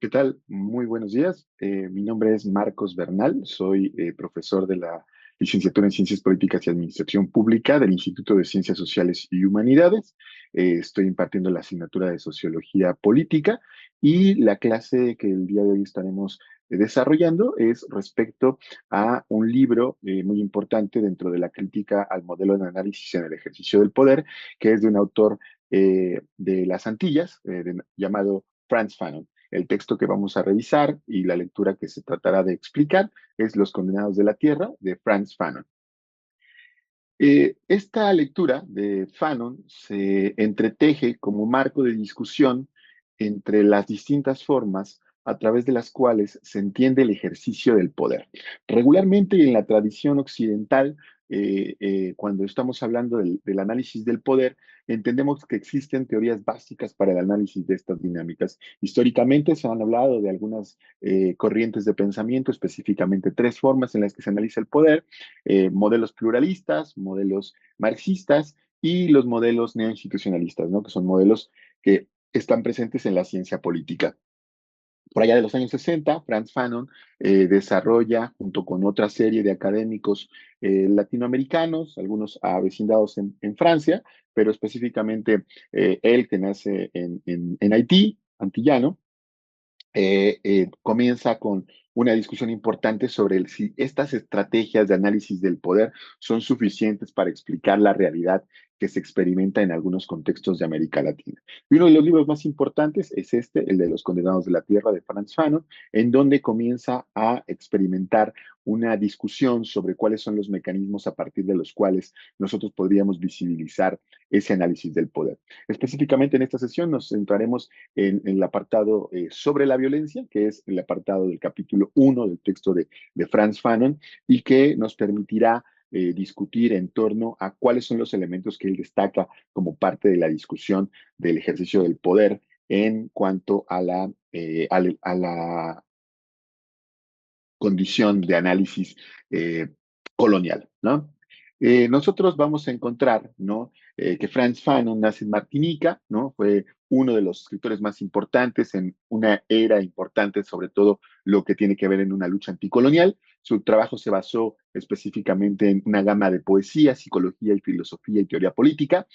¿Qué tal? Muy buenos días. Mi nombre es Marcos Bernal. Soy profesor de la licenciatura en Ciencias Políticas y Administración Pública del Instituto de Ciencias Sociales y Humanidades. Estoy impartiendo la asignatura de Sociología Política y la clase que el día de hoy estaremos desarrollando es respecto a un libro muy importante dentro de la crítica al modelo de análisis en el ejercicio del poder, que es de un autor de las Antillas llamado Frantz Fanon. El texto que vamos a revisar y la lectura que se tratará de explicar es Los Condenados de la Tierra, de Frantz Fanon. Esta lectura de Fanon se entreteje como marco de discusión entre las distintas formas a través de las cuales se entiende el ejercicio del poder. Regularmente en la tradición occidental, cuando estamos hablando del análisis del poder, entendemos que existen teorías básicas para el análisis de estas dinámicas. Históricamente se han hablado de algunas corrientes de pensamiento, específicamente tres formas en las que se analiza el poder: modelos pluralistas, modelos marxistas y los modelos neoinstitucionalistas, ¿no? Que son modelos que están presentes en la ciencia política. Por allá de los años 60, Frantz Fanon desarrolla, junto con otra serie de académicos latinoamericanos, algunos avecindados en Francia, pero específicamente él, que nace en Haití, antillano, comienza con una discusión importante sobre si estas estrategias de análisis del poder son suficientes para explicar la realidad que se experimenta en algunos contextos de América Latina. Y uno de los libros más importantes es este, el de Los Condenados de la Tierra, de Frantz Fanon, en donde comienza a experimentar una discusión sobre cuáles son los mecanismos a partir de los cuales nosotros podríamos visibilizar ese análisis del poder. Específicamente en esta sesión nos centraremos en el apartado sobre la violencia, que es el apartado del capítulo 1 del texto de Frantz Fanon, y que nos permitirá discutir en torno a cuáles son los elementos que él destaca como parte de la discusión del ejercicio del poder en cuanto a la condición de análisis colonial, ¿no? Nosotros vamos a encontrar, ¿no? Que Frantz Fanon nace en Martinica, ¿no? Fue uno de los escritores más importantes en una era importante, sobre todo lo que tiene que ver en una lucha anticolonial. Su trabajo se basó específicamente en una gama de poesía, psicología y filosofía y teoría política.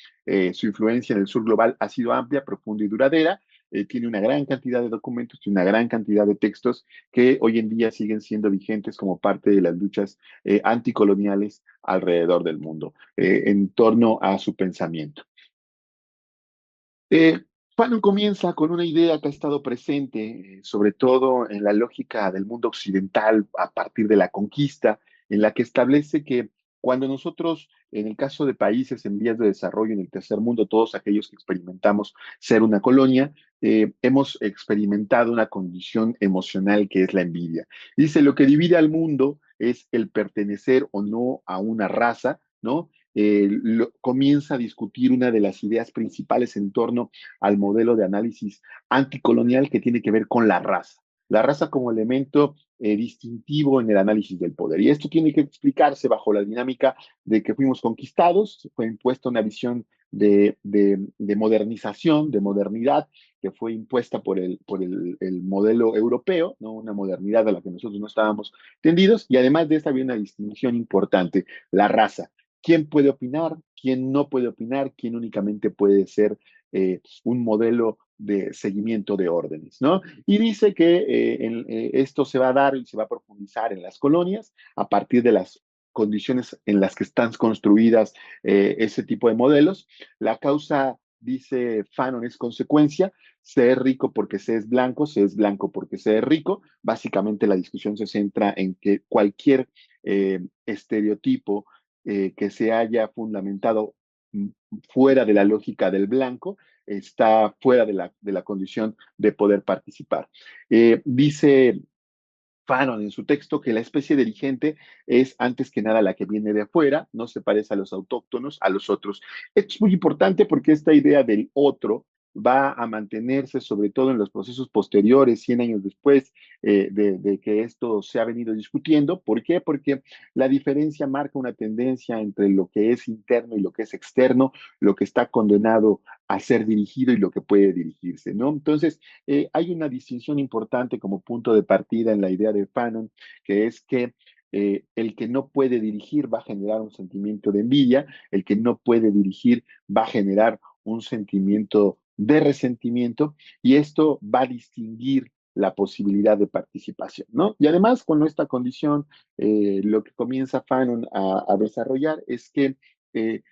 Su influencia en el sur global ha sido amplia, profunda y duradera. Tiene una gran cantidad de documentos, tiene una gran cantidad de textos que hoy en día siguen siendo vigentes como parte de las luchas anticoloniales alrededor del mundo, en torno a su pensamiento. Eh, Fanon comienza con una idea que ha estado presente, sobre todo en la lógica del mundo occidental a partir de la conquista, en la que establece que cuando nosotros, en el caso de países en vías de desarrollo en el tercer mundo, todos aquellos que experimentamos ser una colonia, hemos experimentado una condición emocional que es la envidia. Dice, lo que divide al mundo es el pertenecer o no a una raza, ¿no? Comienza a discutir una de las ideas principales en torno al modelo de análisis anticolonial que tiene que ver con la raza como elemento distintivo en el análisis del poder. Y esto tiene que explicarse bajo la dinámica de que fuimos conquistados, fue impuesta una visión de modernización, de modernidad, que fue impuesta por el modelo europeo, ¿no? Una modernidad a la que nosotros no estábamos tendidos, y además de esta había una distinción importante, la raza. ¿Quién puede opinar? ¿Quién no puede opinar? ¿Quién únicamente puede ser un modelo de seguimiento de órdenes, ¿no? Y dice que esto se va a dar y se va a profundizar en las colonias a partir de las condiciones en las que están construidas ese tipo de modelos. La causa, dice Fanon, es consecuencia. Se es rico porque se es blanco porque se es rico. Básicamente la discusión se centra en que cualquier estereotipo que se haya fundamentado fuera de la lógica del blanco, está fuera de la condición de poder participar. Dice Fanon en su texto que la especie dirigente es antes que nada la que viene de afuera, no se parece a los autóctonos, a los otros. Esto es muy importante porque esta idea del otro va a mantenerse, sobre todo en los procesos posteriores, 100 años después de que esto se ha venido discutiendo. ¿Por qué? Porque la diferencia marca una tendencia entre lo que es interno y lo que es externo, lo que está condenado a ser dirigido y lo que puede dirigirse, ¿no? Entonces, hay una distinción importante como punto de partida en la idea de Fanon, que es que el que no puede dirigir va a generar un sentimiento de envidia, el que no puede dirigir va a generar un sentimiento de resentimiento y esto va a distinguir la posibilidad de participación, ¿no? Y además, con esta condición, lo que comienza Fanon a desarrollar es que eh,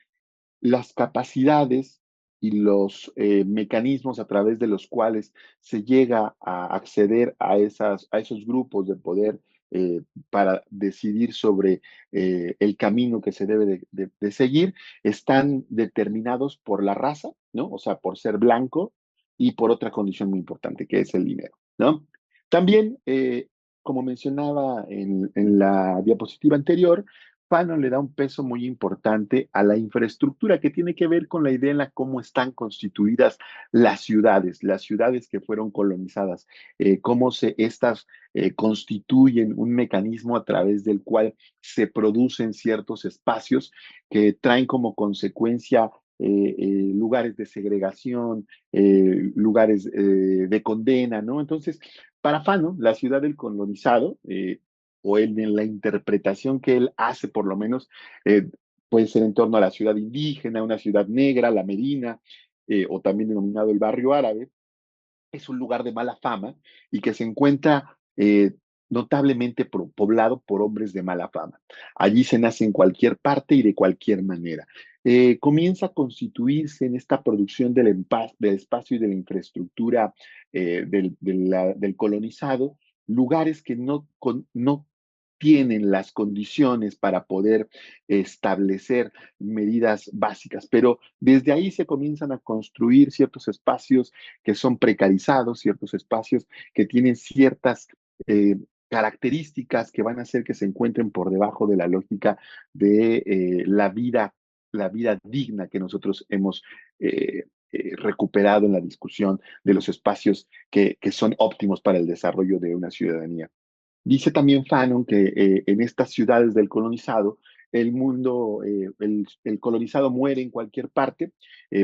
las capacidades y los mecanismos a través de los cuales se llega a acceder a esos grupos de poder eh, para decidir sobre el camino que se debe de seguir, están determinados por la raza, ¿no? O sea, por ser blanco y por otra condición muy importante, que es el dinero, ¿no? También, como mencionaba en la diapositiva anterior, Fanon le da un peso muy importante a la infraestructura que tiene que ver con la idea en la cómo están constituidas las ciudades que fueron colonizadas, cómo estas constituyen un mecanismo a través del cual se producen ciertos espacios que traen como consecuencia lugares de segregación, lugares de condena, ¿no? Entonces, para Fanon, la ciudad del colonizado, o en la interpretación que él hace, por lo menos, eh, puede ser en torno a la ciudad indígena, una ciudad negra, la Medina, o también denominado el barrio árabe, es un lugar de mala fama y que se encuentra notablemente poblado por hombres de mala fama. Allí se nace en cualquier parte y de cualquier manera. Comienza a constituirse en esta producción del espacio y de la infraestructura del colonizado, lugares que no tienen las condiciones para poder establecer medidas básicas, pero desde ahí se comienzan a construir ciertos espacios que son precarizados, ciertos espacios que tienen ciertas características que van a hacer que se encuentren por debajo de la lógica de la vida digna que nosotros hemos recuperado en la discusión de los espacios que son óptimos para el desarrollo de una ciudadanía. Dice también Fanon que en estas ciudades del colonizado, el colonizado muere en cualquier parte,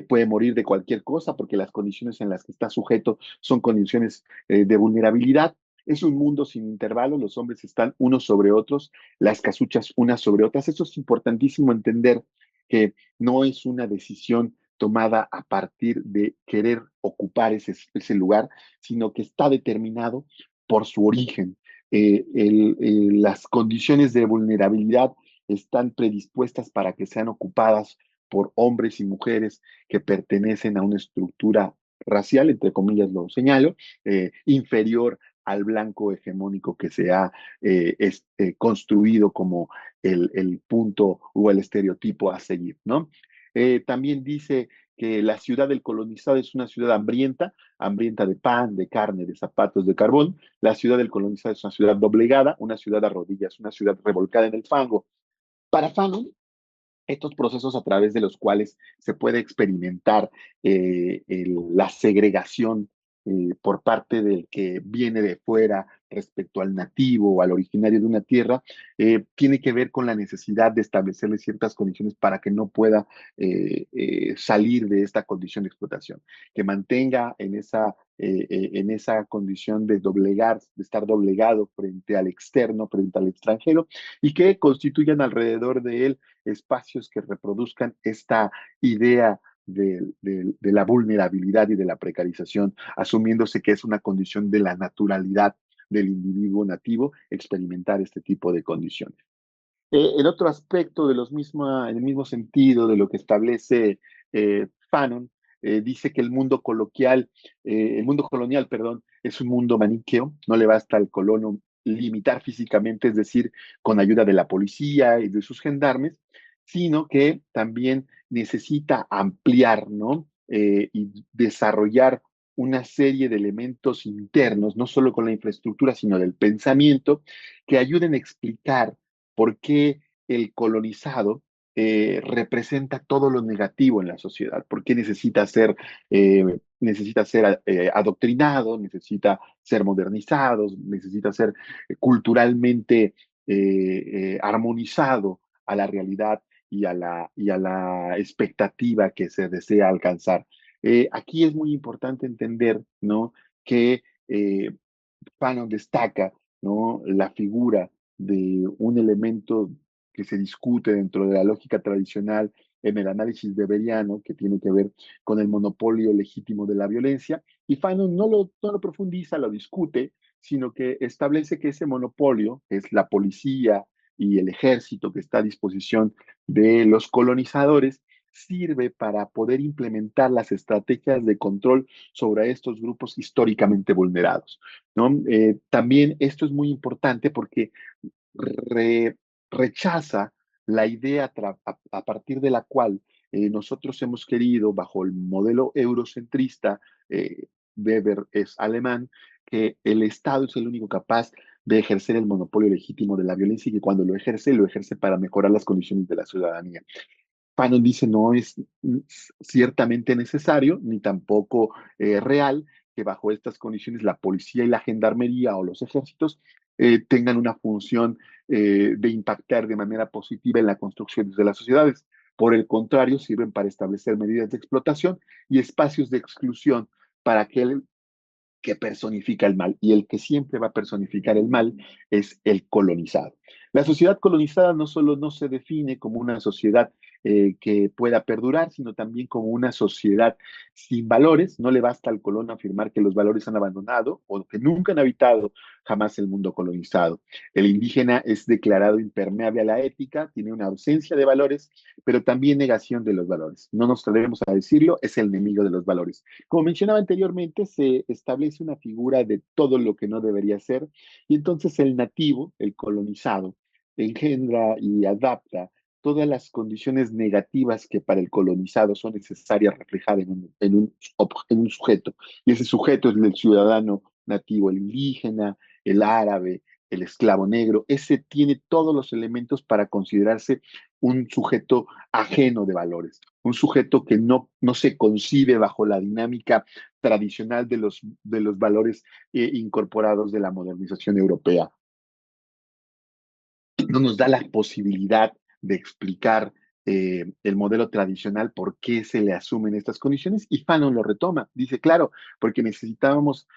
puede morir de cualquier cosa porque las condiciones en las que está sujeto son condiciones de vulnerabilidad. Es un mundo sin intervalo, los hombres están unos sobre otros, las casuchas unas sobre otras. Eso es importantísimo entender que no es una decisión tomada a partir de querer ocupar ese lugar, sino que está determinado por su origen. Las condiciones de vulnerabilidad están predispuestas para que sean ocupadas por hombres y mujeres que pertenecen a una estructura racial, entre comillas lo señalo, inferior al blanco hegemónico que se ha construido como el punto o el estereotipo a seguir, ¿no? También dice que la ciudad del colonizado es una ciudad hambrienta, hambrienta de pan, de carne, de zapatos, de carbón. La ciudad del colonizado es una ciudad doblegada, una ciudad a rodillas, una ciudad revolcada en el fango. Para Fanon, estos procesos a través de los cuales se puede experimentar la segregación por parte del que viene de fuera respecto al nativo o al originario de una tierra, tiene que ver con la necesidad de establecerle ciertas condiciones para que no pueda salir de esta condición de explotación, que mantenga en esa condición de doblegar, de estar doblegado frente al externo, frente al extranjero, y que constituyan alrededor de él espacios que reproduzcan esta idea de la vulnerabilidad y de la precarización, asumiéndose que es una condición de la naturalidad del individuo nativo experimentar este tipo de condiciones. En otro aspecto en el mismo sentido de lo que establece Fanon, dice que el mundo colonial, perdón, es un mundo maniqueo, no le basta al colono limitar físicamente, es decir, con ayuda de la policía y de sus gendarmes, sino que también necesita ampliar, ¿no? Y desarrollar una serie de elementos internos, no solo con la infraestructura, sino del pensamiento, que ayuden a explicar por qué el colonizado representa todo lo negativo en la sociedad, por qué necesita ser necesita ser adoctrinado, necesita ser modernizado, necesita ser culturalmente armonizado a la realidad y a la expectativa que se desea alcanzar. Aquí es muy importante entender, ¿no? Que Fanon destaca, ¿no? La figura de un elemento que se discute dentro de la lógica tradicional en el análisis weberiano, que tiene que ver con el monopolio legítimo de la violencia, y Fanon no lo profundiza, lo discute, sino que establece que ese monopolio, que es la policía y el ejército que está a disposición de los colonizadores, sirve para poder implementar las estrategias de control sobre estos grupos históricamente vulnerados, ¿no? También esto es muy importante porque re- rechaza la idea a partir de la cual nosotros hemos querido, bajo el modelo eurocentrista, Weber es alemán, que el Estado es el único capaz de ejercer el monopolio legítimo de la violencia y que cuando lo ejerce para mejorar las condiciones de la ciudadanía. Fanon dice no es ciertamente necesario ni tampoco real que bajo estas condiciones la policía y la gendarmería o los ejércitos tengan una función de impactar de manera positiva en la construcción de las sociedades. Por el contrario, sirven para establecer medidas de explotación y espacios de exclusión para aquel que personifica el mal, y el que siempre va a personificar el mal es el colonizado. La sociedad colonizada no solo no se define como una sociedad que pueda perdurar, sino también como una sociedad sin valores. No le basta al colono afirmar que los valores han abandonado o que nunca han habitado jamás el mundo colonizado. El indígena es declarado impermeable a la ética, tiene una ausencia de valores, pero también negación de los valores. No nos atrevemos a decirlo, es el enemigo de los valores. Como mencionaba anteriormente, se establece una figura de todo lo que no debería ser, y entonces el nativo, el colonizado, engendra y adapta todas las condiciones negativas que para el colonizado son necesarias reflejar en un sujeto. Y ese sujeto es el ciudadano nativo, el indígena, el árabe, el esclavo negro. Ese tiene todos los elementos para considerarse un sujeto ajeno de valores, un sujeto que no se concibe bajo la dinámica tradicional de los valores incorporados de la modernización europea. No nos da la posibilidad de explicar el modelo tradicional, por qué se le asumen estas condiciones, y Fanon lo retoma. Dice, claro, porque necesitábamos,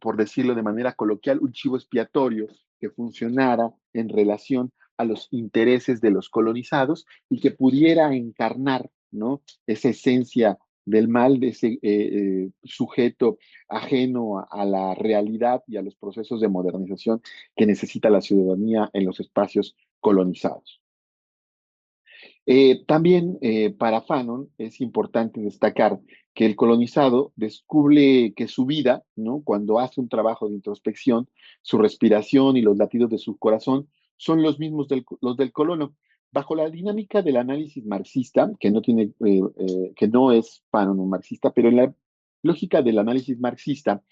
por decirlo de manera coloquial, un chivo expiatorio que funcionara en relación a los intereses de los colonizados y que pudiera encarnar, ¿no? Esa esencia del mal, de ese sujeto ajeno a la realidad y a los procesos de modernización que necesita la ciudadanía en los espacios colonizados. También para Fanon es importante destacar que el colonizado descubre que su vida, ¿no? Cuando hace un trabajo de introspección, su respiración y los latidos de su corazón son los mismos los del colono. Bajo la dinámica del análisis marxista, que no es Fanon un marxista, pero en la lógica del análisis marxista,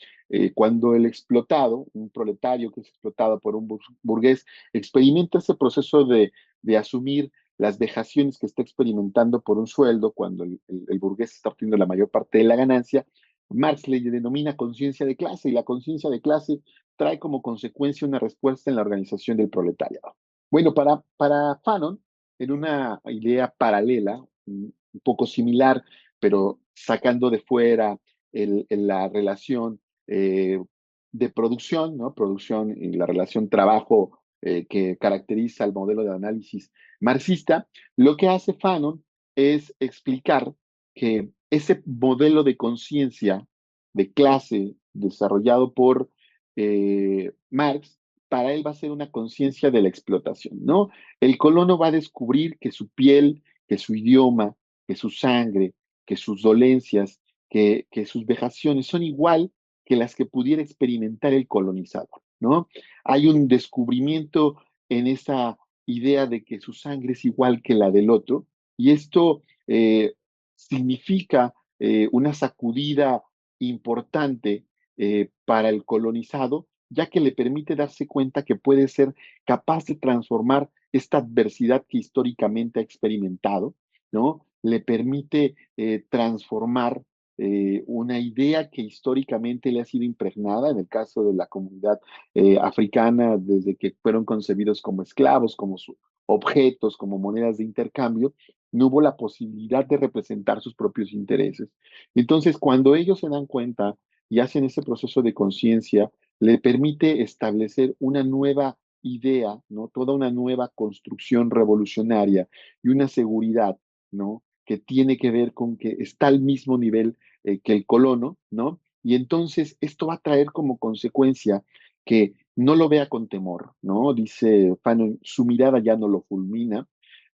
cuando el explotado, un proletario que es explotado por un burgués, experimenta ese proceso de asumir las vejaciones que está experimentando por un sueldo cuando el burgués está obteniendo la mayor parte de la ganancia, Marx le denomina conciencia de clase, y la conciencia de clase trae como consecuencia una respuesta en la organización del proletariado. Bueno, para Fanon, en una idea paralela, un poco similar, pero sacando de fuera la relación de producción, ¿no? Producción y la relación trabajo que caracteriza el modelo de análisis marxista, lo que hace Fanon es explicar que ese modelo de conciencia de clase desarrollado por Marx, para él va a ser una conciencia de la explotación, ¿no? El colono va a descubrir que su piel, que su idioma, que su sangre, que sus dolencias, que sus vejaciones son igual que las que pudiera experimentar el colonizador, ¿no? Hay un descubrimiento en esa idea de que su sangre es igual que la del otro, y esto significa una sacudida importante para el colonizado, ya que le permite darse cuenta que puede ser capaz de transformar esta adversidad que históricamente ha experimentado, ¿no? Le permite transformar una idea que históricamente le ha sido impregnada, en el caso de la comunidad africana, desde que fueron concebidos como esclavos, como objetos, como monedas de intercambio, no hubo la posibilidad de representar sus propios intereses. Entonces, cuando ellos se dan cuenta y hacen ese proceso de conciencia, le permite establecer una nueva idea, ¿no? Toda una nueva construcción revolucionaria y una seguridad, ¿no? Que tiene que ver con que está al mismo nivel que el colono, ¿no? Y entonces esto va a traer como consecuencia que no lo vea con temor, ¿no? Dice Fanon, su mirada ya no lo fulmina,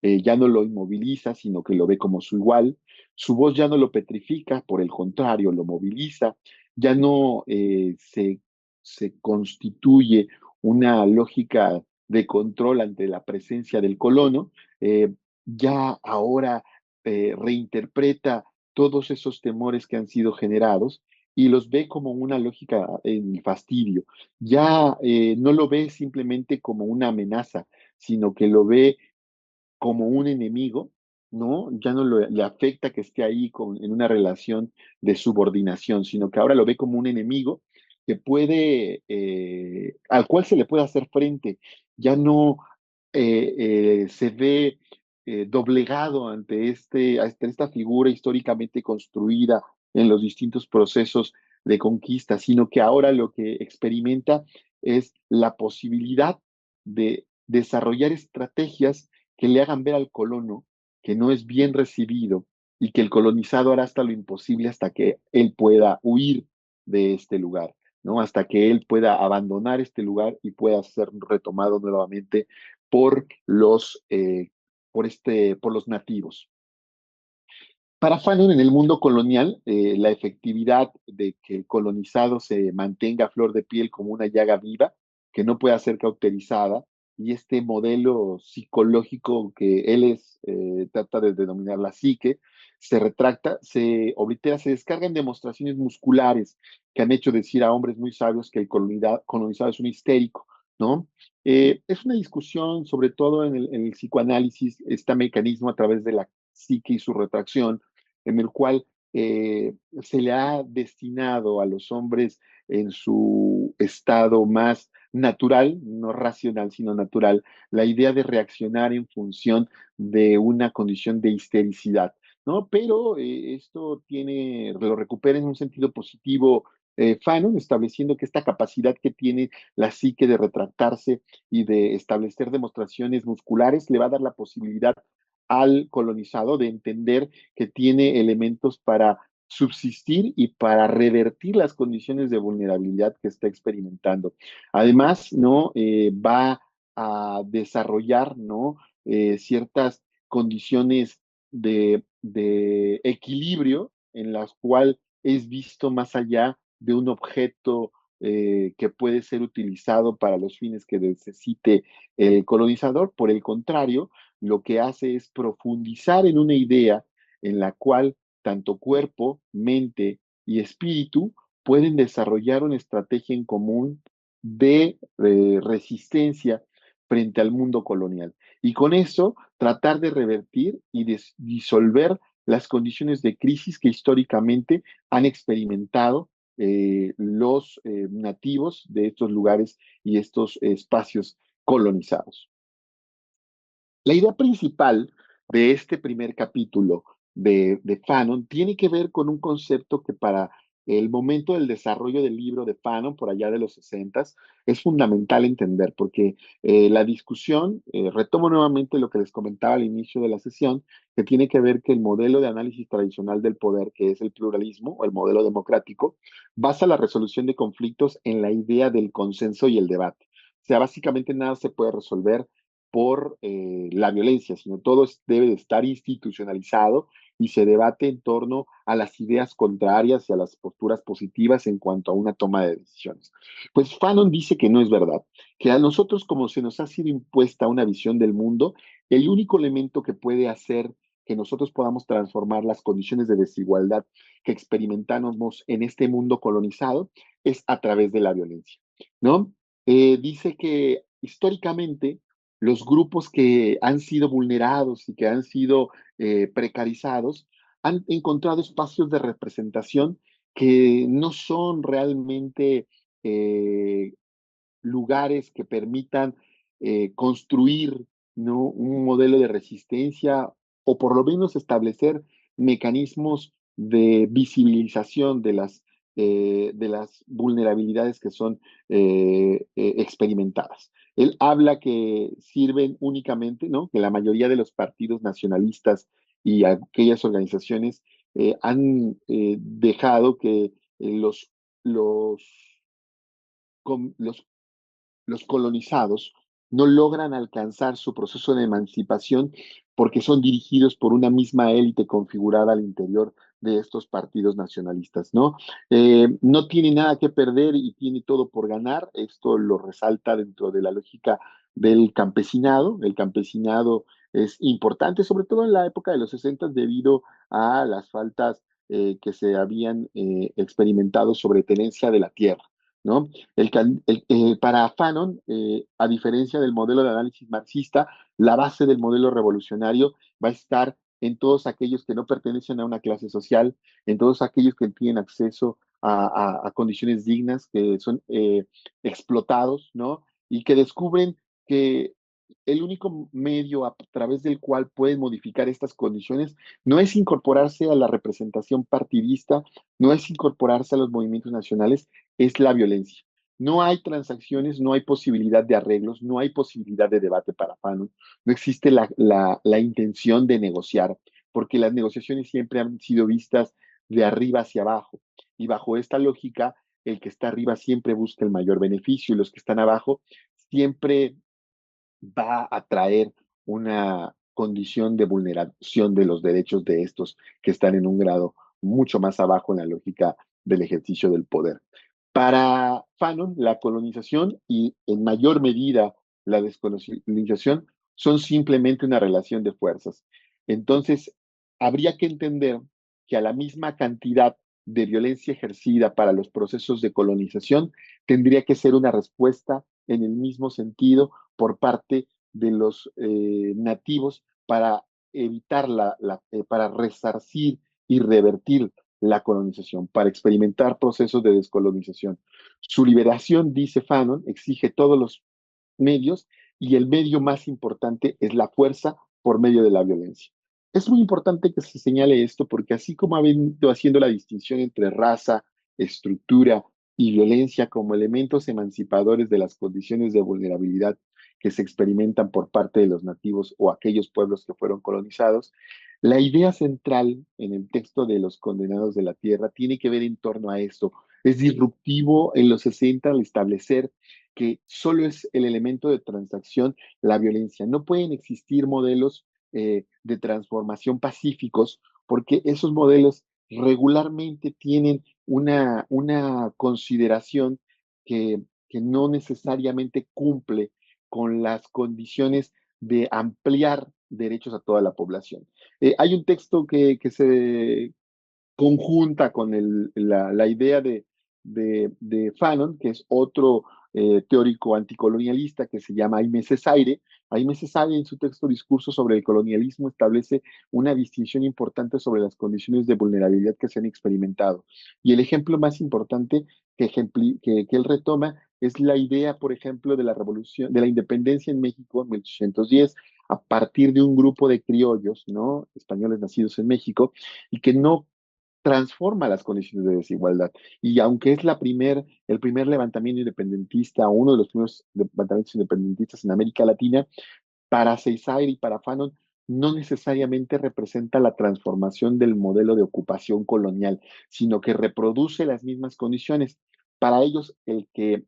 ya no lo inmoviliza, sino que lo ve como su igual, su voz ya no lo petrifica, por el contrario, lo moviliza, ya no se constituye una lógica de control ante la presencia del colono, eh, ya ahora reinterpreta todos esos temores que han sido generados y los ve como una lógica en fastidio. Ya no lo ve simplemente como una amenaza, sino que lo ve como un enemigo, ¿no? Ya no le afecta que esté ahí en una relación de subordinación, sino que ahora lo ve como un enemigo que al cual se le puede hacer frente. Ya no se ve doblegado ante esta figura históricamente construida en los distintos procesos de conquista, sino que ahora lo que experimenta es la posibilidad de desarrollar estrategias que le hagan ver al colono que no es bien recibido y que el colonizado hará hasta lo imposible hasta que él pueda huir de este lugar, ¿no? Hasta que él pueda abandonar este lugar y pueda ser retomado nuevamente por por los nativos. Para Fanon, en el mundo colonial, la efectividad de que el colonizado se mantenga a flor de piel como una llaga viva, que no pueda ser cauterizada, y este modelo psicológico que trata de denominar la psique, se retracta, se oblitera, se descarga en demostraciones musculares que han hecho decir a hombres muy sabios que el colonizado es un histérico, ¿no? Es una discusión, sobre todo en el psicoanálisis, este mecanismo a través de la psique y su retracción, en el cual se le ha destinado a los hombres en su estado más natural, no racional, sino natural, la idea de reaccionar en función de una condición de histericidad, ¿no? Pero lo recupera en un sentido positivo Fanon, estableciendo que esta capacidad que tiene la psique de retractarse y de establecer demostraciones musculares le va a dar la posibilidad al colonizado de entender que tiene elementos para subsistir y para revertir las condiciones de vulnerabilidad que está experimentando. Además, ¿no? Va a desarrollar, ¿no? Ciertas condiciones de equilibrio en las cuales es visto más allá de un objeto que puede ser utilizado para los fines que necesite el colonizador. Por el contrario, lo que hace es profundizar en una idea en la cual tanto cuerpo, mente y espíritu pueden desarrollar una estrategia en común de resistencia frente al mundo colonial. Y con eso tratar de revertir y disolver las condiciones de crisis que históricamente han experimentado los nativos de estos lugares y estos espacios colonizados. La idea principal de este primer capítulo de Fanon tiene que ver con un concepto que para el momento del desarrollo del libro de Fanon, por allá de los 60, es fundamental entender, porque la discusión, retomo nuevamente lo que les comentaba al inicio de la sesión, que tiene que ver que el modelo de análisis tradicional del poder, que es el pluralismo o el modelo democrático, basa la resolución de conflictos en la idea del consenso y el debate. O sea, básicamente nada se puede resolver por la violencia, sino todo debe de estar institucionalizado y se debate en torno a las ideas contrarias y a las posturas positivas en cuanto a una toma de decisiones. Pues Fanon dice que no es verdad, que a nosotros como se nos ha sido impuesta una visión del mundo, el único elemento que puede hacer que nosotros podamos transformar las condiciones de desigualdad que experimentamos en este mundo colonizado es a través de la violencia, ¿no? Dice que históricamente los grupos que han sido vulnerados y que han sido precarizados han encontrado espacios de representación que no son realmente eh, lugares que permitan construir, ¿no?, un modelo de resistencia o por lo menos establecer mecanismos de visibilización de las vulnerabilidades que son experimentadas. Él habla que sirven únicamente, ¿no?, que la mayoría de los partidos nacionalistas y aquellas organizaciones han dejado que los, los los colonizados no logran alcanzar su proceso de emancipación porque son dirigidos por una misma élite configurada al interior de estos partidos nacionalistas, ¿no? No tiene nada que perder y tiene todo por ganar. Esto lo resalta dentro de la lógica del campesinado. El campesinado es importante, sobre todo en la época de los 60, debido a las faltas que se habían experimentado sobre tenencia de la tierra, ¿no? Para Fanon, a diferencia del modelo de análisis marxista, la base del modelo revolucionario va a estar en todos aquellos que no pertenecen a una clase social, en todos aquellos que tienen acceso a condiciones dignas, que son explotados, ¿no? Y que descubren que el único medio a través del cual pueden modificar estas condiciones no es incorporarse a la representación partidista, no es incorporarse a los movimientos nacionales, es la violencia. No hay transacciones, no hay posibilidad de arreglos, no hay posibilidad de debate para Fanon, no existe la intención de negociar, porque las negociaciones siempre han sido vistas de arriba hacia abajo. Y bajo esta lógica, el que está arriba siempre busca el mayor beneficio y los que están abajo siempre va a traer una condición de vulneración de los derechos de estos que están en un grado mucho más abajo en la lógica del ejercicio del poder. Para Fanon, la colonización y en mayor medida la descolonización son simplemente una relación de fuerzas. Entonces, habría que entender que a la misma cantidad de violencia ejercida para los procesos de colonización tendría que ser una respuesta en el mismo sentido por parte de los nativos para evitar para resarcir y revertir la colonización, para experimentar procesos de descolonización. Su liberación, dice Fanon, exige todos los medios y el medio más importante es la fuerza por medio de la violencia. Es muy importante que se señale esto porque así como ha venido haciendo la distinción entre raza, estructura y violencia como elementos emancipadores de las condiciones de vulnerabilidad que se experimentan por parte de los nativos o aquellos pueblos que fueron colonizados, la idea central en el texto de Los Condenados de la Tierra tiene que ver en torno a esto. Es disruptivo en los 60 al establecer que solo es el elemento de transacción la violencia. No pueden existir modelos de transformación pacíficos porque esos modelos regularmente tienen una consideración que no necesariamente cumple con las condiciones de ampliar derechos a toda la población. Hay un texto que se conjunta con la idea de Fanon, que es otro teórico anticolonialista que se llama Aimé Césaire. Aimé Césaire en su texto Discurso sobre el colonialismo establece una distinción importante sobre las condiciones de vulnerabilidad que se han experimentado. Y el ejemplo más importante que él retoma es la idea, por ejemplo, de la revolución, de la independencia en México en 1810, a partir de un grupo de criollos, ¿no?, españoles nacidos en México, y que no transforma las condiciones de desigualdad. Y aunque es el primer levantamiento independentista, uno de los primeros levantamientos independentistas en América Latina, para Césaire y para Fanon no necesariamente representa la transformación del modelo de ocupación colonial, sino que reproduce las mismas condiciones. Para ellos, el que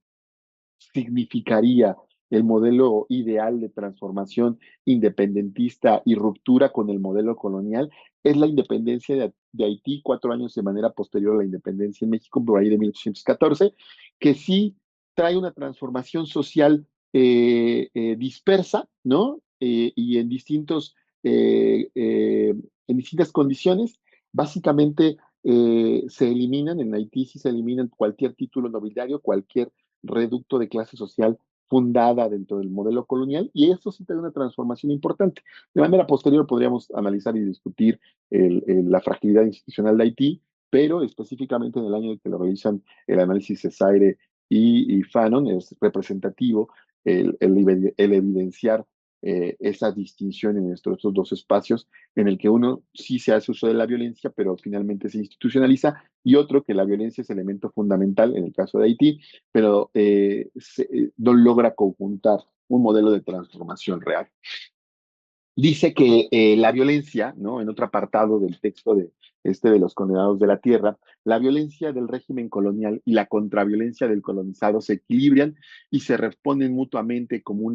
significaría el modelo ideal de transformación independentista y ruptura con el modelo colonial es la independencia de Haití 4 años de manera posterior a la independencia en México, por ahí de 1814, que sí trae una transformación social dispersa, ¿no? Y en distintas condiciones. Básicamente se eliminan, en Haití sí se eliminan cualquier título nobiliario, cualquier reducto de clase social fundada dentro del modelo colonial, y eso sí tiene una transformación importante. De manera posterior podríamos analizar y discutir la fragilidad institucional de Haití, pero específicamente en el año en que lo realizan el análisis Cesaire y Fanon, es representativo el evidenciar esa distinción en estos dos espacios, en el que uno sí se hace uso de la violencia, pero finalmente se institucionaliza, y otro que la violencia es elemento fundamental en el caso de Haití, pero no logra conjuntar un modelo de transformación real. Dice que la violencia, ¿no? En otro apartado del texto de los condenados de la tierra, la violencia del régimen colonial y la contraviolencia del colonizado se equilibran y se responden mutuamente como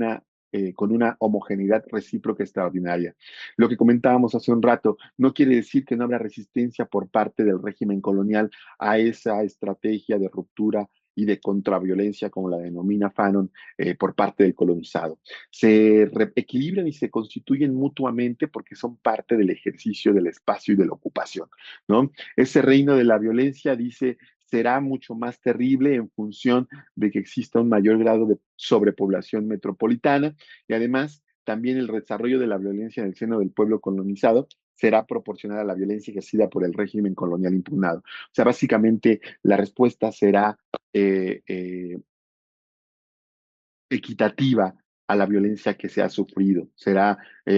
con una homogeneidad recíproca extraordinaria. Lo que comentábamos hace un rato no quiere decir que no habrá resistencia por parte del régimen colonial a esa estrategia de ruptura y de contraviolencia, como la denomina Fanon, por parte del colonizado. Se equilibran y se constituyen mutuamente porque son parte del ejercicio del espacio y de la ocupación, ¿no? Ese reino de la violencia, dice, será mucho más terrible en función de que exista un mayor grado de sobrepoblación metropolitana, y además también el desarrollo de la violencia en el seno del pueblo colonizado será proporcional a la violencia ejercida por el régimen colonial impugnado. O sea, básicamente la respuesta será eh, eh, equitativa a la violencia que se ha sufrido.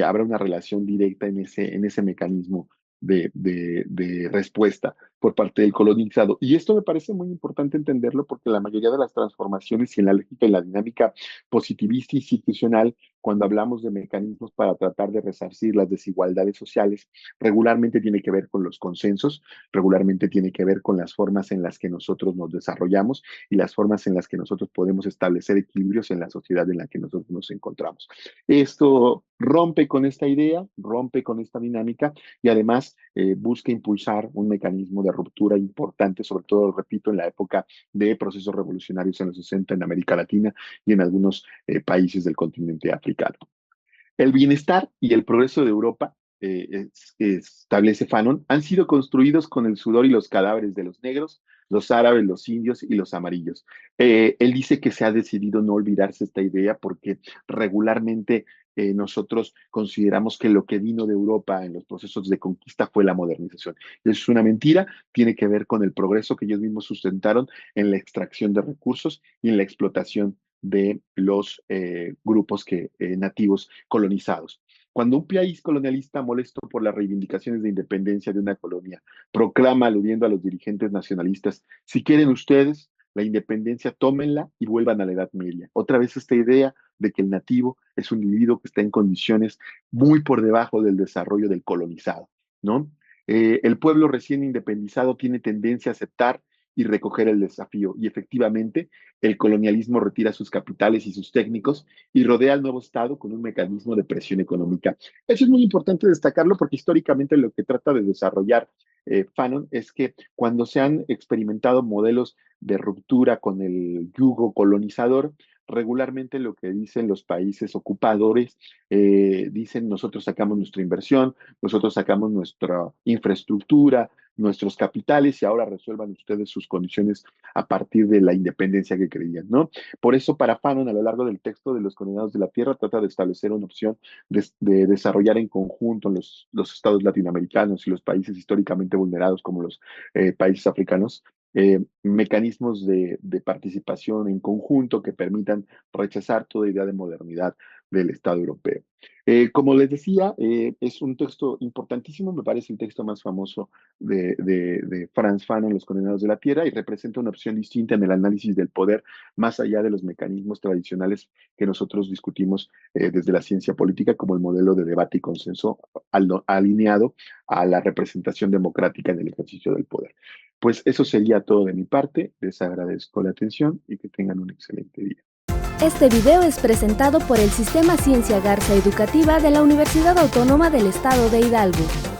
Habrá una relación directa en ese mecanismo de respuesta por parte del colonizado. Y esto me parece muy importante entenderlo porque la mayoría de las transformaciones y en la lógica y la dinámica positivista institucional, cuando hablamos de mecanismos para tratar de resarcir las desigualdades sociales, regularmente tiene que ver con los consensos, regularmente tiene que ver con las formas en las que nosotros nos desarrollamos y las formas en las que nosotros podemos establecer equilibrios en la sociedad en la que nosotros nos encontramos. Esto rompe con esta idea, rompe con esta dinámica, y además busca impulsar un mecanismo de ruptura importante, sobre todo, repito, en la época de procesos revolucionarios en los 60 en América Latina y en algunos países del continente africano. El bienestar y el progreso de Europa, establece Fanon, han sido construidos con el sudor y los cadáveres de los negros, los árabes, los indios y los amarillos. Él dice que se ha decidido no olvidarse esta idea porque regularmente nosotros consideramos que lo que vino de Europa en los procesos de conquista fue la modernización. Es una mentira, tiene que ver con el progreso que ellos mismos sustentaron en la extracción de recursos y en la explotación de los grupos nativos colonizados. Cuando un país colonialista molesto por las reivindicaciones de independencia de una colonia proclama, aludiendo a los dirigentes nacionalistas, si quieren ustedes la independencia, tómenla y vuelvan a la Edad Media. Otra vez esta idea de que el nativo es un individuo que está en condiciones muy por debajo del desarrollo del colonizado, ¿no? El pueblo recién independizado tiene tendencia a aceptar y recoger el desafío, y efectivamente el colonialismo retira sus capitales y sus técnicos y rodea al nuevo Estado con un mecanismo de presión económica. Eso es muy importante destacarlo porque históricamente lo que trata de desarrollar Fanon es que cuando se han experimentado modelos de ruptura con el yugo colonizador, regularmente lo que dicen los países ocupadores, dicen nosotros sacamos nuestra inversión, nosotros sacamos nuestra infraestructura, nuestros capitales, y ahora resuelvan ustedes sus condiciones a partir de la independencia que creían, ¿no? Por eso para Fanon, a lo largo del texto de Los Condenados de la Tierra, trata de establecer una opción de desarrollar en conjunto los estados latinoamericanos y los países históricamente vulnerados como los países africanos, mecanismos de participación en conjunto que permitan rechazar toda idea de modernidad del Estado europeo. Como les decía, es un texto importantísimo, me parece el texto más famoso de Frantz Fanon, Los Condenados de la Tierra, y representa una opción distinta en el análisis del poder, más allá de los mecanismos tradicionales que nosotros discutimos desde la ciencia política, como el modelo de debate y consenso alineado a la representación democrática en el ejercicio del poder. Pues eso sería todo de mi parte, les agradezco la atención y que tengan un excelente día. Este video es presentado por el Sistema Ciencia Garza Educativa de la Universidad Autónoma del Estado de Hidalgo.